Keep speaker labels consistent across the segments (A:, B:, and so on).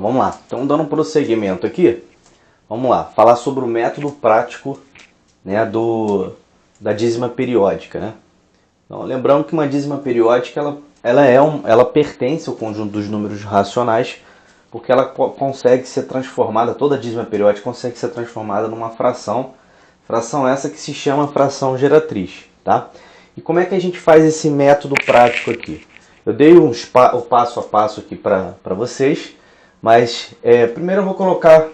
A: vamos lá. Então, dando um prosseguimento aqui, vamos lá, falar sobre o método prático, né, da dízima periódica, né? Então, lembrando que uma dízima periódica, ela pertence ao conjunto dos números racionais, porque ela consegue ser transformada, toda dízima periódica consegue ser transformada numa fração essa que se chama fração geratriz, tá? E como é que a gente faz esse método prático aqui? Eu dei o passo a passo aqui para vocês, mas primeiro eu vou colocar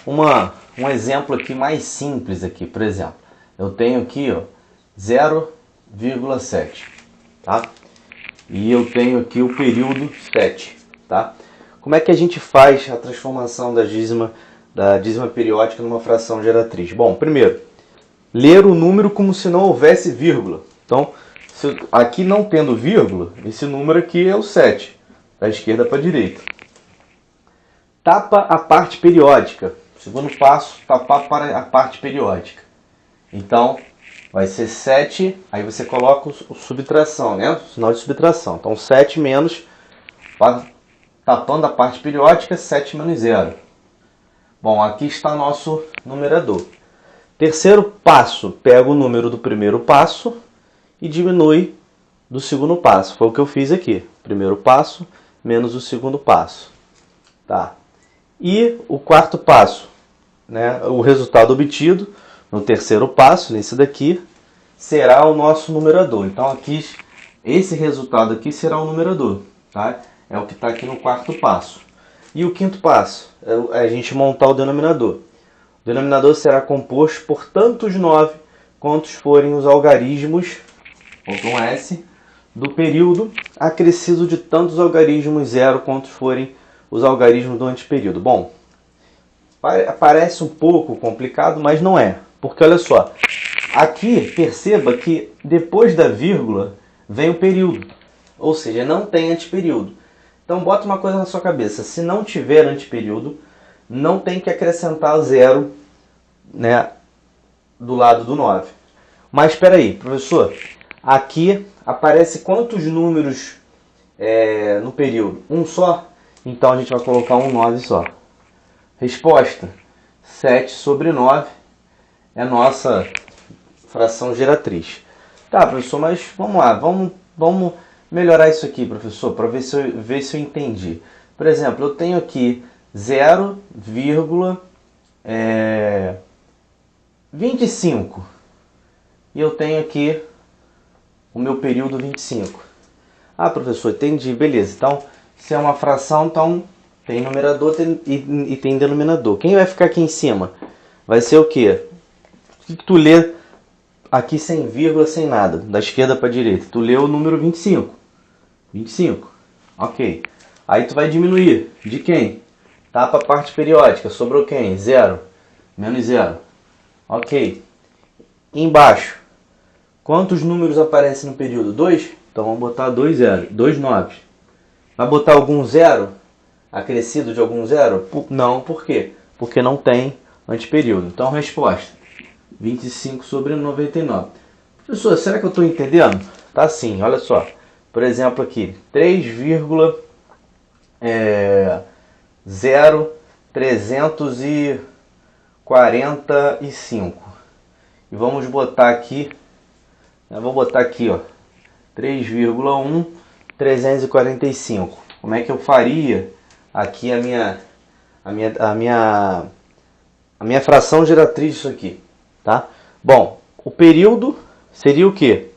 A: um exemplo aqui mais simples aqui. Por exemplo, eu tenho aqui, ó, 0,7, tá? E eu tenho aqui o período 7, tá? Como é que a gente faz a transformação da dízima periódica numa fração geratriz? Bom, primeiro, ler o número como se não houvesse vírgula. Então, aqui não tendo vírgula, esse número aqui é o 7, da esquerda para a direita. Tapa a parte periódica. Segundo passo, tapar para a parte periódica. Então, vai ser 7, aí você coloca o subtração, né? O sinal de subtração. Então, 7 menos, tapando a parte periódica, 7 menos 0. Bom, aqui está nosso numerador. Terceiro passo, pega o número do primeiro passo e diminui do segundo passo. Foi o que eu fiz aqui. Primeiro passo menos o segundo passo. Tá? E o quarto passo, né, o resultado obtido no terceiro passo, nesse daqui, será o nosso numerador. Então aqui, esse resultado aqui será o numerador. Tá? É o que está aqui no quarto passo. E o quinto passo é a gente montar o denominador. O denominador será composto por tantos 9 quantos forem os algarismos, com S, do período, acrescido de tantos algarismos 0 quantos forem os algarismos do antiperíodo. Bom, parece um pouco complicado, mas não é. Porque olha só, aqui perceba que depois da vírgula vem o período. Ou seja, não tem antiperíodo. Então bota uma coisa na sua cabeça, se não tiver antiperíodo, não tem que acrescentar 0, né, do lado do 9. Mas espera aí, professor, aqui aparece quantos números no período? Um só? Então a gente vai colocar um 9 só. Resposta, 7 sobre 9 é a nossa fração geratriz. Tá, professor, mas vamos lá, vamos melhorar isso aqui, professor, para ver se eu entendi. Por exemplo, eu tenho aqui 0,25 e eu tenho aqui o meu período 25. Ah, professor, entendi, beleza. Então, se é uma fração, então tem numerador e tem denominador. Quem vai ficar aqui em cima? Vai ser o quê? O que tu lê aqui sem vírgula, sem nada, da esquerda para a direita? Tu lê o número 25. 25. Ok. Aí tu vai diminuir. De quem? Tapa a parte periódica. Sobrou quem? 0. Menos 0. Ok. Embaixo. Quantos números aparecem no período? 2? Então vamos botar 2 0. 2 9. Vai botar algum 0? Acrescido de algum 0? Não. Por quê? Porque não tem antiperíodo. Então resposta. 25 sobre 99. Professor, será que eu estou entendendo? Tá sim, olha só. Por exemplo aqui, 3,345. E vamos botar aqui, eu vou botar aqui, ó, 3,345. Como é que eu faria aqui a minha fração geratriz disso aqui, tá? Bom, o período seria o quê?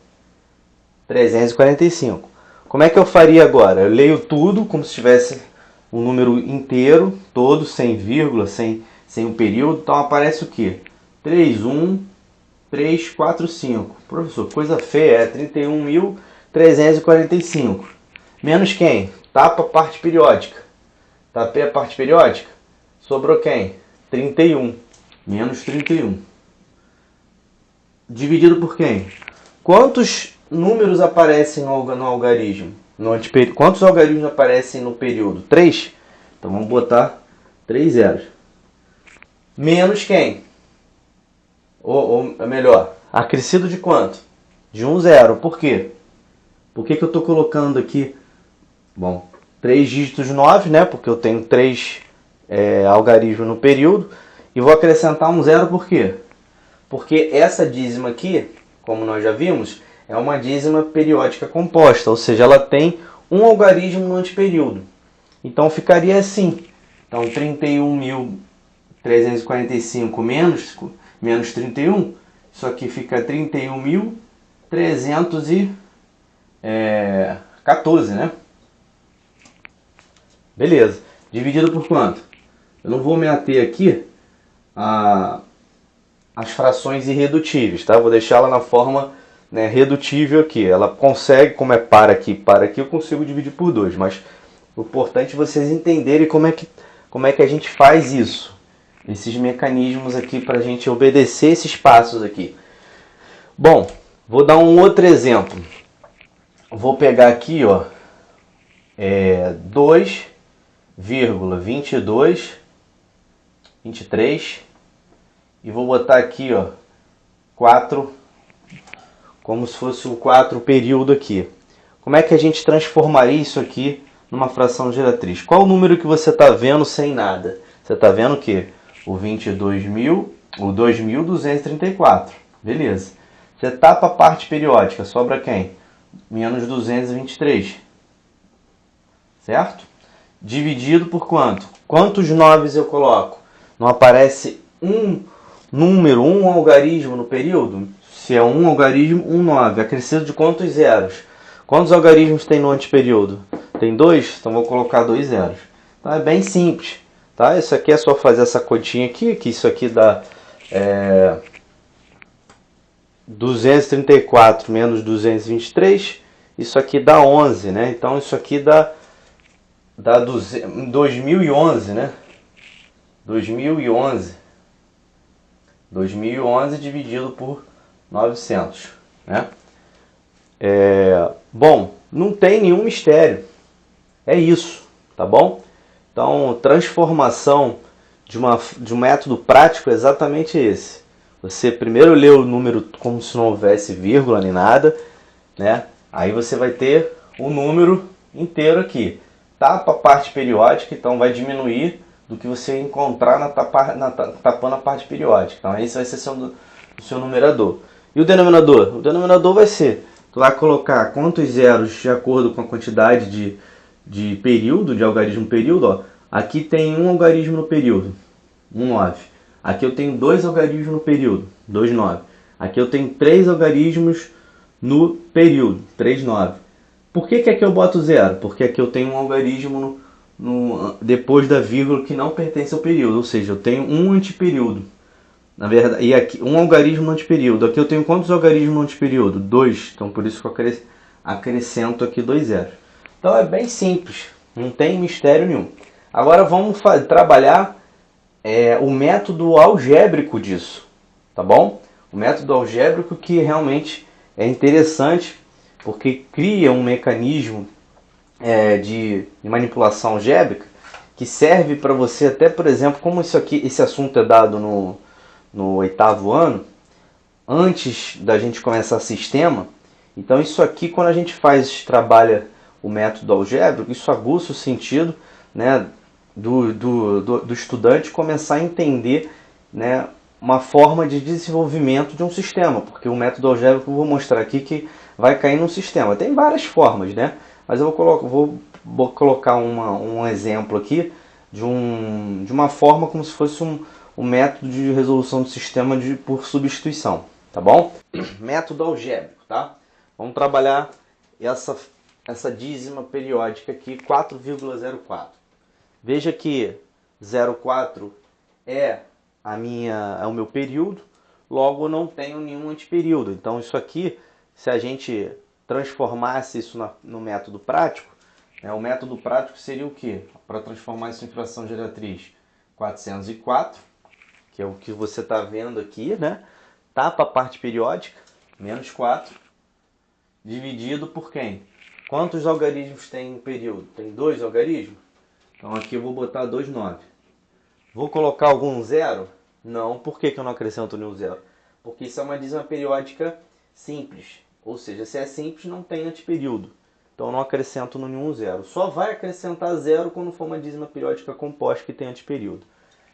A: 345. Como é que eu faria agora? Eu leio tudo como se tivesse um número inteiro, todo, sem vírgula, sem um período. Então aparece o quê? 31.345. Professor, coisa feia, é 31.345. Menos quem? Tapa a parte periódica. Tapei a parte periódica. Sobrou quem? 31. Menos 31. Dividido por quem? Quantos números aparecem no algarismo? Quantos algarismos aparecem no período? 3? Então vamos botar 3 zeros. Menos quem? Ou melhor, acrescido de quanto? De 1 zero. Por quê? Por que eu estou colocando aqui? Bom, 3 dígitos 9, né? Porque eu tenho 3 algarismos no período. E vou acrescentar um zero por quê? Porque essa dízima aqui, como nós já vimos, é uma dízima periódica composta, ou seja, ela tem um algarismo no anteperíodo. Então ficaria assim. Então 31.345 menos 31, isso aqui fica 31.314, né? Beleza. Dividido por quanto? Eu não vou me ater aqui as frações irredutíveis, tá? Vou deixar ela na forma, né, redutível aqui. Ela consegue, como é par aqui, eu consigo dividir por 2, mas o importante é vocês entenderem como é que a gente faz isso. Esses mecanismos aqui para a gente obedecer esses passos aqui. Bom, vou dar um outro exemplo. Vou pegar aqui, ó, 2,2223 e vou botar aqui, ó, 4, como se fosse o 4 período aqui. Como é que a gente transformaria isso aqui numa fração geratriz? Qual o número que você está vendo sem nada? Você está vendo o quê? O 2.234. Beleza. Você tapa a parte periódica, sobra quem? Menos 223. Certo? Dividido por quanto? Quantos 9 eu coloco? Não aparece um número, um algarismo no período? Se é um algarismo, um 9. Acrescido de quantos zeros? Quantos algarismos tem no anteperíodo? Tem 2? Então vou colocar 2 zeros. Então é bem simples. Tá? Isso aqui é só fazer essa continha aqui, que isso aqui dá 234 menos 223. Isso aqui dá 11, né? Então isso aqui dá 2011, né? 2011 dividido por 900, né? Bom, não tem nenhum mistério. É isso, tá bom? Então, transformação de um método prático é exatamente esse. Você primeiro lê o número como se não houvesse vírgula nem nada, né? Aí você vai ter o número inteiro aqui. Tapa a parte periódica, então vai diminuir do que você encontrar tapando a parte periódica. Então esse vai ser o seu numerador. E o denominador? O denominador vai ser, tu vai colocar quantos zeros de acordo com a quantidade de período, de algarismo período. Ó. Aqui tem um algarismo no período, 1,9. Aqui eu tenho 2 algarismos no período, 2,9. Aqui eu tenho 3 algarismos no período, 3,9. Por que aqui eu boto zero? Porque aqui eu tenho um algarismo depois da vírgula que não pertence ao período, ou seja, eu tenho um anteperíodo. Na verdade, e aqui um algarismo no anteperíodo. Aqui eu tenho quantos algarismos no anteperíodo? 2. Então por isso que eu acrescento aqui 2 zeros. Então é bem simples, não tem mistério nenhum. Agora vamos trabalhar o método algébrico disso, tá bom? O método algébrico que realmente é interessante porque cria um mecanismo de manipulação algébrica que serve para você até, por exemplo, como esse assunto é dado no 8º ano, antes da gente começar sistema. Então isso aqui, quando a gente trabalha o método algébrico, isso aguça o sentido, né, do estudante começar a entender, né, uma forma de desenvolvimento de um sistema, porque o método algébrico eu vou mostrar aqui que vai cair num sistema. Tem várias formas, né? Mas eu vou colocar um exemplo aqui de uma forma como se fosse um método de resolução do sistema por substituição, tá bom? Método algébrico, tá? Vamos trabalhar essa dízima periódica aqui, 4,04. Veja que 0,4 é o meu período, logo eu não tenho nenhum anteperíodo. Então isso aqui, se a gente transformasse isso no método prático, o método prático seria o quê? Para transformar isso em fração geratriz, 404, que é o que você está vendo aqui, né? Tapa a parte periódica, menos 4, dividido por quem? Quantos algarismos tem em período? Tem 2 algarismos? Então aqui eu vou botar 2,9. Vou colocar algum zero? Não. Por que eu não acrescento nenhum zero? Porque isso é uma dízima periódica simples. Ou seja, se é simples, não tem anteperíodo. Então eu não acrescento no nenhum zero. Só vai acrescentar zero quando for uma dízima periódica composta que tem antiperíodo.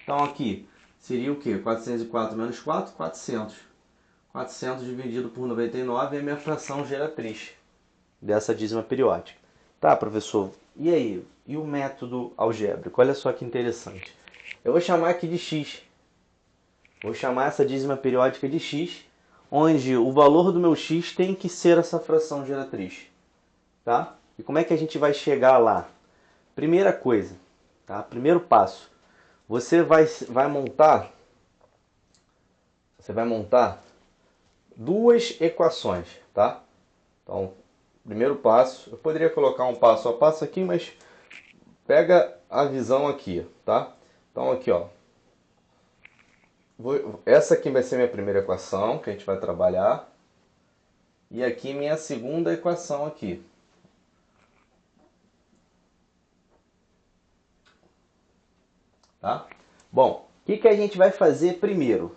A: Então aqui seria o quê? 404 menos 4, 400. 400 dividido por 99 é a minha fração geratriz dessa dízima periódica. Tá, professor? E aí? E o método algébrico? Olha só que interessante. Eu vou chamar aqui de x. Vou chamar essa dízima periódica de x, onde o valor do meu x tem que ser essa fração geratriz. Tá? E como é que a gente vai chegar lá? Primeira coisa, tá? Primeiro passo. Você vai montar duas equações, tá? Então, primeiro passo, eu poderia colocar um passo a passo aqui, mas pega a visão aqui, tá? Então aqui, ó. Essa aqui vai ser minha primeira equação que a gente vai trabalhar. E aqui minha segunda equação aqui. Tá? Bom, o que a gente vai fazer primeiro?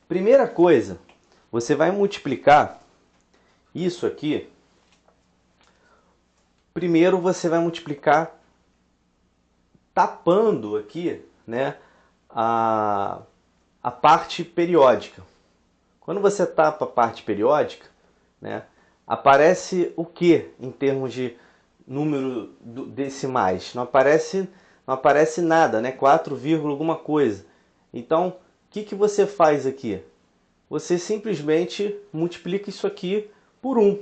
A: Primeira coisa, você vai multiplicar isso aqui. Primeiro você vai multiplicar tapando aqui, né, a parte periódica. Quando você tapa a parte periódica, né, aparece o que em termos de número decimais? Não aparece nada, né? 4, alguma coisa. Então, o que você faz aqui? Você simplesmente multiplica isso aqui por 1.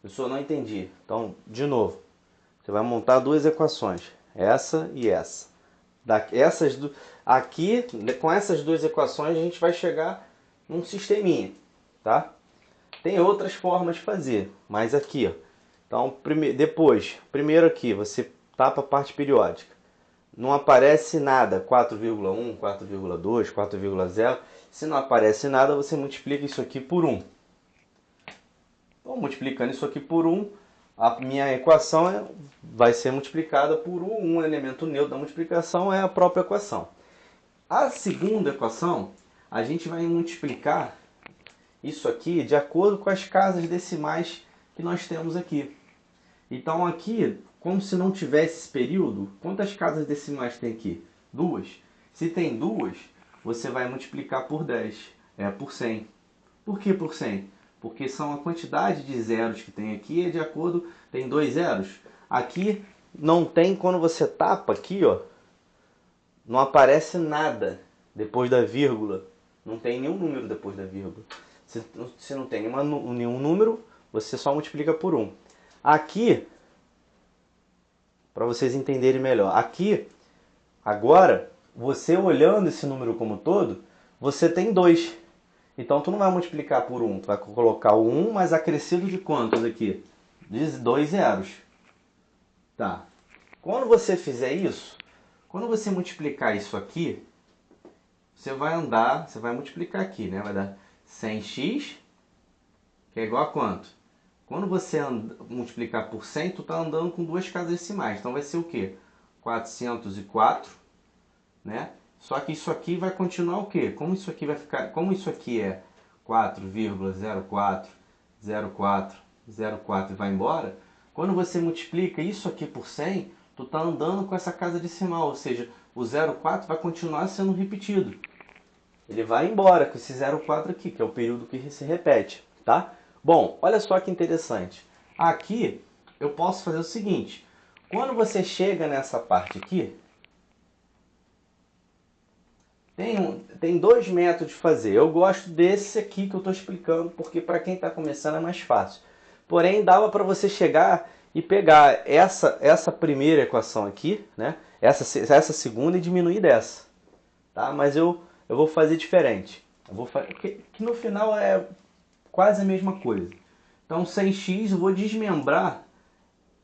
A: Pessoal, não entendi. Então, de novo, você vai montar duas equações, essa e essa. Aqui, com essas duas equações, a gente vai chegar num sisteminha, tá? Tem outras formas de fazer, mas aqui, ó. Então, primeiro aqui, você tapa a parte periódica. Não aparece nada, 4,1, 4,2, 4,0. Se não aparece nada, você multiplica isso aqui por 1. Então, multiplicando isso aqui por 1, a minha equação vai ser multiplicada por 1. Um elemento neutro da multiplicação é a própria equação. A segunda equação, a gente vai multiplicar isso aqui de acordo com as casas decimais que nós temos aqui. Então aqui, como se não tivesse esse período, quantas casas decimais tem aqui? 2. Se tem 2, você vai multiplicar por 10, por 100. Por que por 100? Porque são a quantidade de zeros que tem aqui é de acordo, tem 2 zeros. Aqui não tem, quando você tapa aqui, ó, não aparece nada depois da vírgula. Não tem nenhum número depois da vírgula. Se não tem nenhum número, você só multiplica por 1. Aqui, para vocês entenderem melhor, aqui, agora, você olhando esse número como todo, você tem 2. Então, tu não vai multiplicar por 1, tu vai colocar o 1, mas acrescido de quantos aqui? De 2 zeros. Tá. Quando você fizer isso, quando você multiplicar isso aqui, você vai multiplicar aqui, né? Vai dar 100x, que é igual a quanto? Quando você multiplicar por 100, tu está andando com duas casas decimais. Então vai ser o quê? 404, né? Só que isso aqui vai continuar o quê? Como isso aqui vai ficar, como isso aqui é 4,040404 e vai embora, quando você multiplica isso aqui por 100, tu está andando com essa casa decimal, ou seja, o 04 vai continuar sendo repetido. Ele vai embora com esse 04 aqui, que é o período que se repete, tá? Bom, olha só que interessante. Aqui eu posso fazer o seguinte. Quando você chega nessa parte aqui, tem dois métodos de fazer. Eu gosto desse aqui que eu estou explicando, porque para quem está começando é mais fácil. Porém, dava para você chegar e pegar essa primeira equação aqui, né? Essa segunda e diminuir dessa. Tá? Mas eu vou fazer diferente. Eu vou fazer, que no final é quase a mesma coisa. Então 100x eu vou desmembrar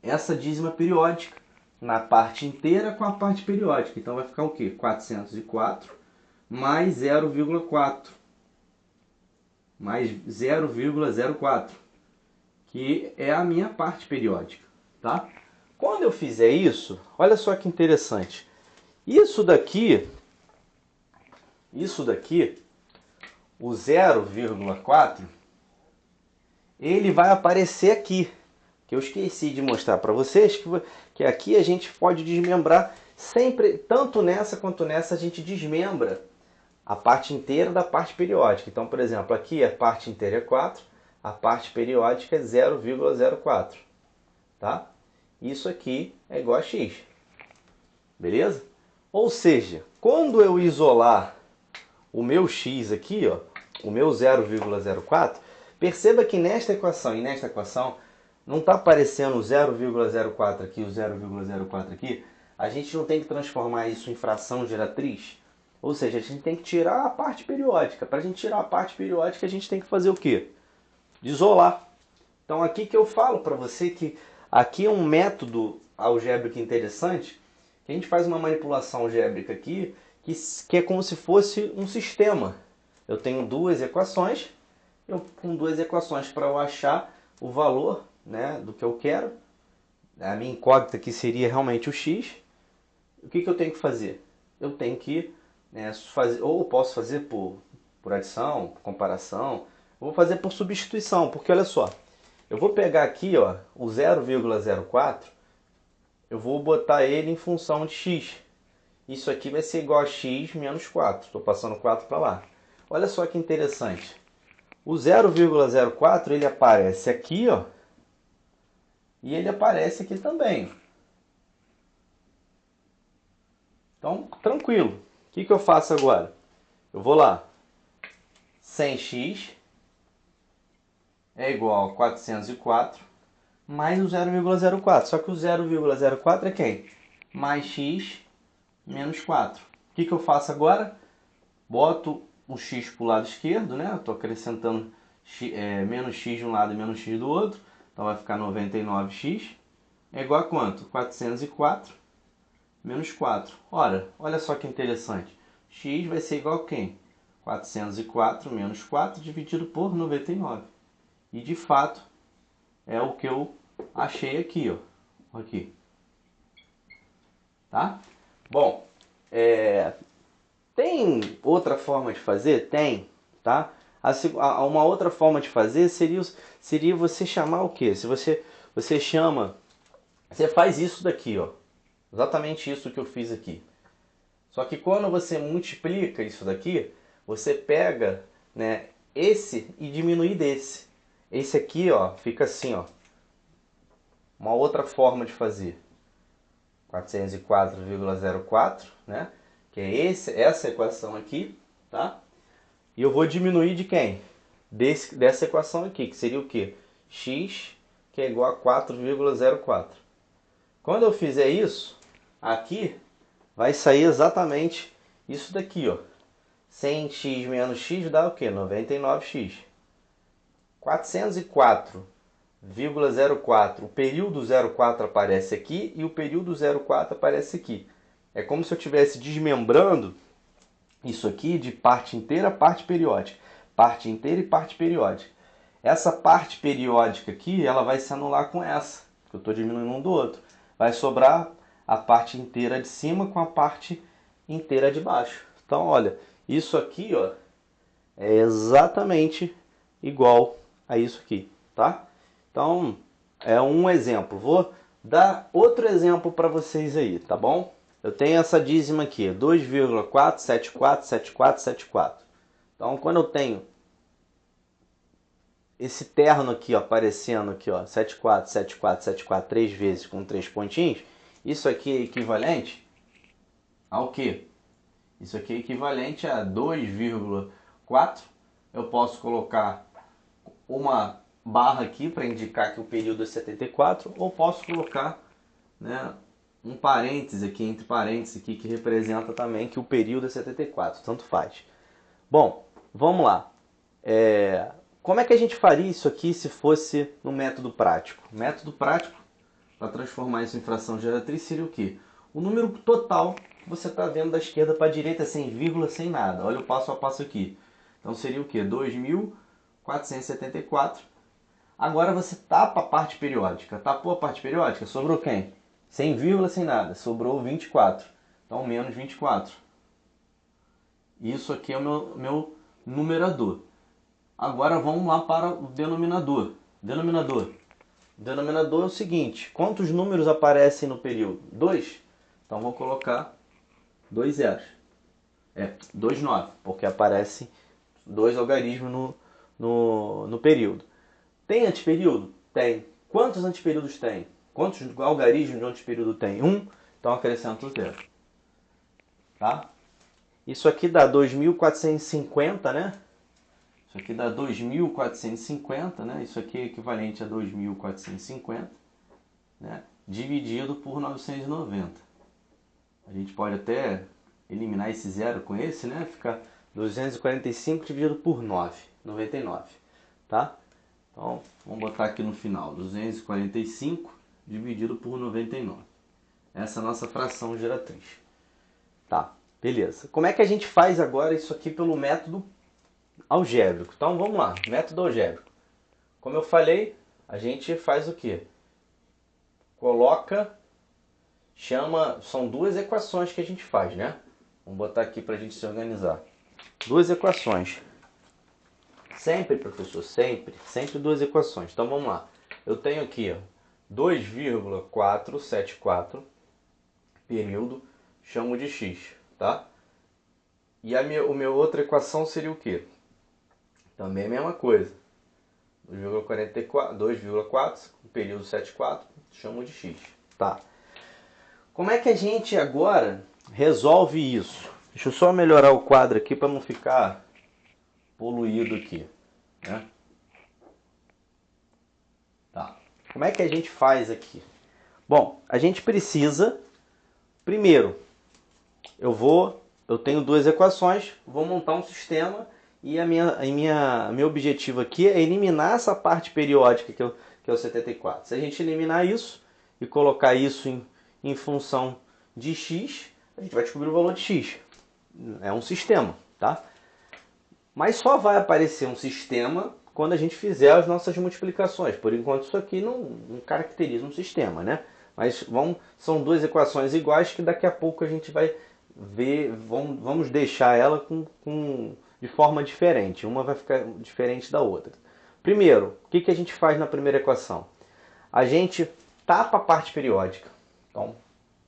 A: essa dízima periódica na parte inteira com a parte periódica. Então vai ficar o quê? 404 mais 0,4 mais 0,04, que é a minha parte periódica, tá? Quando eu fizer isso, olha só que interessante. Isso daqui, o 0,4, ele vai aparecer aqui, que eu esqueci de mostrar para vocês, que aqui a gente pode desmembrar sempre, tanto nessa quanto nessa, a gente desmembra a parte inteira da parte periódica. Então, por exemplo, aqui a parte inteira é 4, a parte periódica é 0,04. Tá? Isso aqui é igual a x. Beleza? Ou seja, quando eu isolar o meu x aqui, ó, o meu 0,04, perceba que nesta equação e nesta equação não está aparecendo o 0,04 aqui, o 0,04 aqui. A gente não tem que transformar isso em fração geratriz. Ou seja, a gente tem que tirar a parte periódica. Para a gente tirar a parte periódica, a gente tem que fazer o quê? Isolar. Então aqui que eu falo para você que aqui é um método algébrico interessante, que a gente faz uma manipulação algébrica aqui, que é como se fosse um sistema. Eu tenho duas equações, com duas equações para eu achar o valor, né, do que eu quero. A minha incógnita aqui seria realmente o x. O que eu tenho que fazer? Eu tenho que fazer, ou eu posso fazer por adição, por comparação, eu vou fazer por substituição, porque olha só, eu vou pegar aqui, ó, o 0,04, eu vou botar ele em função de x. Isso aqui vai ser igual a x menos 4. Estou passando 4 para lá. Olha só que interessante. O 0,04 ele aparece aqui, ó, e ele aparece aqui também. Então, tranquilo. O que eu faço agora? Eu vou lá. 100x é igual a 404 mais o 0,04. Só que o 0,04 é quem? Mais x menos 4. O que eu faço agora? Boto o x para o lado esquerdo, né? Estou acrescentando menos x de um lado e menos x do outro. Então vai ficar 99x. É igual a quanto? 404 menos 4. Ora, olha só que interessante. X vai ser igual a quem? 404 menos 4 dividido por 99. E de fato é o que eu achei aqui, ó. Aqui. Tá? Bom, tem outra forma de fazer? Tem, tá? Uma outra forma de fazer seria você chamar o quê? Se você chama, você faz isso daqui, ó. Exatamente isso que eu fiz aqui. Só que quando você multiplica isso daqui, você pega, né, esse e diminui desse. Esse aqui, ó, fica assim, ó. Uma outra forma de fazer. 404,04, né? Que é essa equação aqui, tá? E eu vou diminuir de quem? Dessa equação aqui, que seria o quê? X, que é igual a 4,04. Quando eu fizer isso, aqui vai sair exatamente isso daqui, ó. 100x menos x dá o quê? 99x. 404,04. O período 04 aparece aqui e o período 04 aparece aqui. É como se eu estivesse desmembrando isso aqui de parte inteira, parte periódica. Parte inteira e parte periódica. Essa parte periódica aqui, ela vai se anular com essa, que eu estou diminuindo um do outro. Vai sobrar a parte inteira de cima com a parte inteira de baixo. Então, olha, isso aqui, ó, é exatamente igual a isso aqui, tá? Então, é um exemplo. Vou dar outro exemplo para vocês aí, tá bom? Eu tenho essa dízima aqui, 2,4747474. Então, quando eu tenho esse terno aqui, ó, aparecendo aqui, ó, 747474 três vezes com 3 pontinhos, isso aqui é equivalente ao quê? Isso aqui é equivalente a 2,4. Eu posso colocar uma barra aqui para indicar que o período é 74, ou posso colocar, né, um parêntese aqui, entre parênteses aqui, que representa também que o período é 74, tanto faz. Bom, vamos lá. Como é que a gente faria isso aqui se fosse no método prático? O método prático, para transformar isso em fração geratriz, seria o quê? O número total que você está vendo da esquerda para a direita, sem vírgula, sem nada. Olha o passo a passo aqui. Então seria o quê? 2.474. Agora você tapa a parte periódica. Tapou a parte periódica, sobrou quem? Sem vírgula, sem nada. Sobrou 24. Então menos 24. Isso aqui é o meu numerador. Agora vamos lá para o denominador. Denominador. denominador é o seguinte, quantos números aparecem no período? 2. Então vou colocar 2 zeros. 2 9, porque aparecem 2 algarismos no período. Tem antiperíodo? Tem. Quantos antiperíodos tem? Quantos algarismos de antiperíodo tem? 1. Então acrescento 0. Tá? Isso aqui dá 2.450, né? Isso aqui dá 2.450, né? Isso aqui é equivalente a 2.450, né? Dividido por 990. A gente pode até eliminar esse zero com esse, né? Fica 245 dividido por 9, 99, tá? Então, vamos botar aqui no final, 245 dividido por 99. Essa é a nossa fração geratriz. Tá, beleza. Como é que a gente faz agora isso aqui pelo método algébrico? Então, vamos lá, método algébrico. Como eu falei, a gente faz o quê? São duas equações que a gente faz, né? Vamos botar aqui para a gente se organizar. Duas equações. Sempre, professor, sempre duas equações. Então vamos lá. Eu tenho aqui, ó, 2,474 período, chamo de x, tá? E a minha outra equação seria o quê? Também a mesma coisa. 2,4, período 74, chamo de x, tá? Como é que a gente agora resolve isso? Deixa eu só melhorar o quadro aqui para não ficar poluído aqui, né? Tá. Como é que a gente faz aqui? Bom, a gente precisa, primeiro, eu tenho duas equações, vou montar um sistema e meu objetivo aqui é eliminar essa parte periódica que é o 74. Se a gente eliminar isso e colocar isso em função de x, a gente vai descobrir o valor de x. É um sistema, tá? Mas só vai aparecer um sistema quando a gente fizer as nossas multiplicações. Por enquanto isso aqui não caracteriza um sistema, né? Mas são duas equações iguais que daqui a pouco a gente vai ver, vamos deixar ela de forma diferente. Uma vai ficar diferente da outra. Primeiro, o que a gente faz na primeira equação? A gente tapa a parte periódica. Então,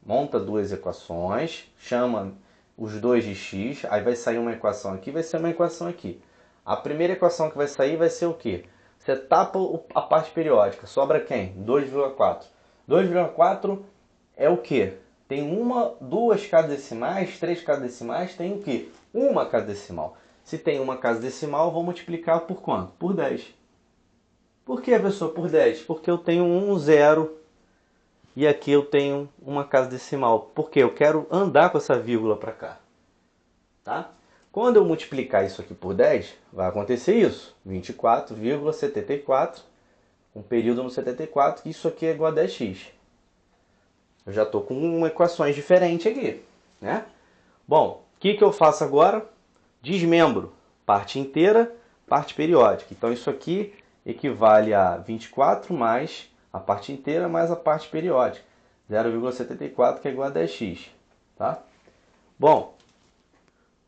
A: monta duas equações, chama os dois de x, aí vai sair uma equação aqui, vai ser uma equação aqui. A primeira equação que vai sair vai ser o quê? Você tapa a parte periódica, sobra quem? 2,4. 2,4 é o quê? Tem duas casas decimais, três casas decimais, tem o quê? Uma casa decimal. Se tem uma casa decimal, vou multiplicar por quanto? Por 10. Por que, professor, por 10? Porque eu tenho um zero e aqui eu tenho uma casa decimal. Porque eu quero andar com essa vírgula para cá. Tá? Quando eu multiplicar isso aqui por 10, vai acontecer isso. 24,74, um período no 74, que isso aqui é igual a 10x. Eu já estou com equações diferentes aqui, né? Bom, o que eu faço agora? Desmembro. Parte inteira, parte periódica. Então isso aqui equivale a 24 mais a parte inteira mais a parte periódica. 0,74, que é igual a 10x. Tá? Bom,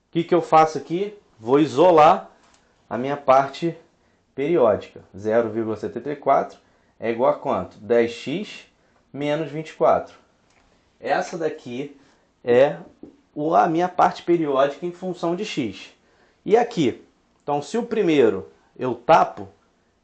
A: o que eu faço aqui? Vou isolar a minha parte periódica. 0,74 é igual a quanto? 10x menos 24. Essa daqui é a minha parte periódica em função de x. E aqui? Então, se o primeiro eu tapo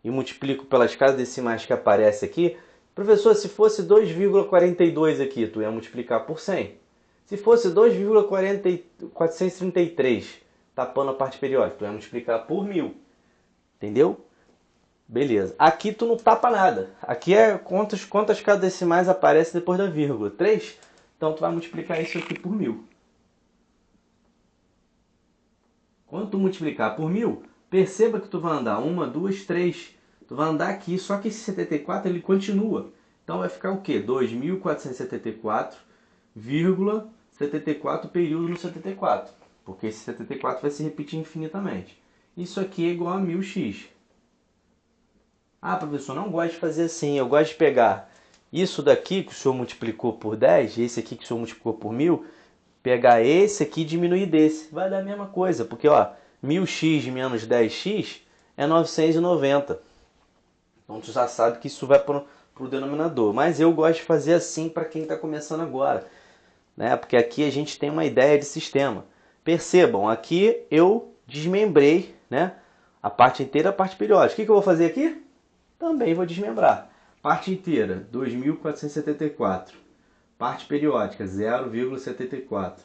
A: e multiplico pelas casas decimais que aparecem aqui, professor, se fosse 2,42 aqui, tu ia multiplicar por 100. Se fosse 2,433, tapando a parte periódica, tu ia multiplicar por 1000. Entendeu? Beleza. Aqui tu não tapa nada. Aqui é quantas casas decimais aparecem depois da vírgula. 3? Então tu vai multiplicar isso aqui por 1000. Quando tu multiplicar por 1000, perceba que tu vai andar 1, 2, 3. Tu vai andar aqui, só que esse 74 ele continua. Então vai ficar o quê? 2.474,74 período no 74. Porque esse 74 vai se repetir infinitamente. Isso aqui é igual a 1000x. Ah, professor, não gosto de fazer assim. Eu gosto de pegar isso daqui que o senhor multiplicou por 10, esse aqui que o senhor multiplicou por 1000, pegar esse aqui e diminuir desse. Vai dar a mesma coisa, porque ó, 1000x menos 10x é 990. Então tu já sabe que isso vai para para o denominador. Mas eu gosto de fazer assim para quem está começando agora, né? Porque aqui a gente tem uma ideia de sistema. Percebam, aqui eu desmembrei, né, a parte inteira, a parte periódica. O que eu vou fazer aqui? Também vou desmembrar. Parte inteira, 2.474. Parte periódica, 0,74.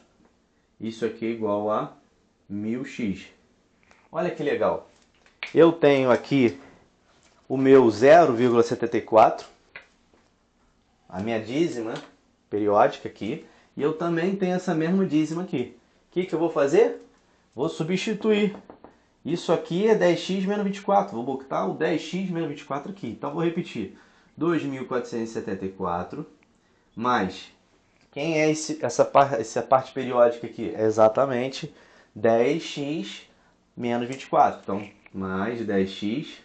A: Isso aqui é igual a 1000x. Olha que legal. Eu tenho aqui o meu 0,74, a minha dízima periódica aqui, e eu também tenho essa mesma dízima aqui. O que eu vou fazer? Vou substituir. Isso aqui é 10x menos 24. Vou botar o 10x menos 24 aqui. Então vou repetir. 2.474 mais... Quem é essa parte periódica aqui? É exatamente 10x menos 24. Então, mais 10x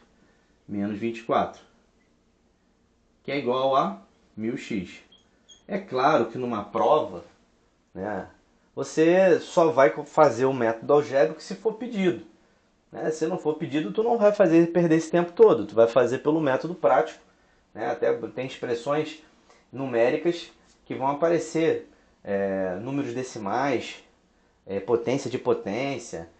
A: menos 24. Que é igual a 1000x. É claro que numa prova, né, você só vai fazer o método algébrico se for pedido. Né? Se não for pedido, tu não vai perder esse tempo todo. Tu vai fazer pelo método prático. Né? Até tem expressões numéricas que vão aparecer, números decimais, potência de potência,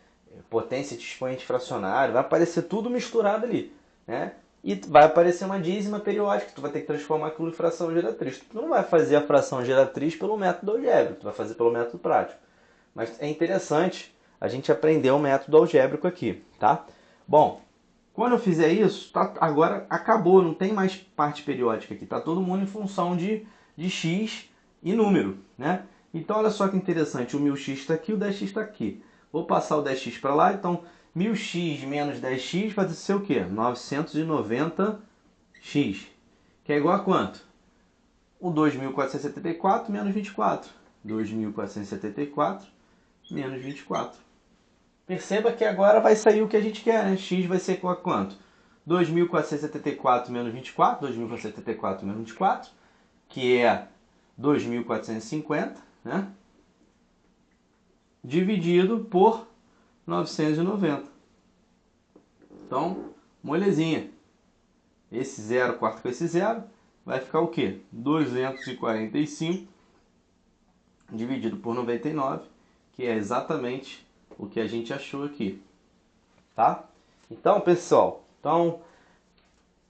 A: potência de expoente fracionário, vai aparecer tudo misturado ali, né? E vai aparecer uma dízima periódica, tu vai ter que transformar aquilo em fração geratriz. Tu não vai fazer a fração geratriz pelo método algébrico, tu vai fazer pelo método prático. Mas é interessante a gente aprender o método algébrico aqui, tá? Bom, quando eu fizer isso, agora acabou, não tem mais parte periódica aqui, tá todo mundo em função de x e número, né? Então olha só que interessante, o 1000x está aqui, o 10x está aqui. Vou passar o 10x para lá, então 1000x menos 10x vai ser o quê? 990x, que é igual a quanto? O 2.474 menos 24. 2.474 menos 24. Perceba que agora vai sair o que a gente quer, né? X vai ser igual a quanto? 2.474 menos 24, 2.474 menos 24, que é 2.450, né? Dividido por 990. Então, molezinha. Esse zero corta com esse zero, vai ficar o quê? 245 dividido por 99, que é exatamente o que a gente achou aqui. Tá? Então, pessoal,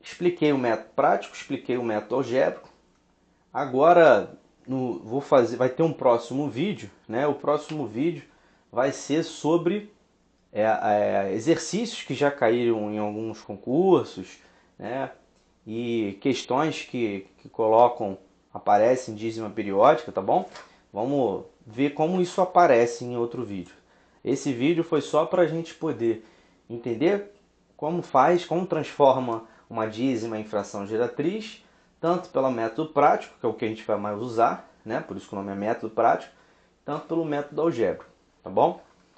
A: expliquei o método prático, expliquei o método algébrico. Agora vai ter um próximo vídeo, né? O próximo vídeo vai ser sobre exercícios que já caíram em alguns concursos, né? E questões que aparecem em dízima periódica, tá bom? Vamos ver como isso aparece em outro vídeo. Esse vídeo foi só para a gente poder entender como transforma uma dízima em fração geratriz, tanto pelo método prático, que é o que a gente vai mais usar, né? Por isso que o nome é método prático, tanto pelo método algébrico, tá bom?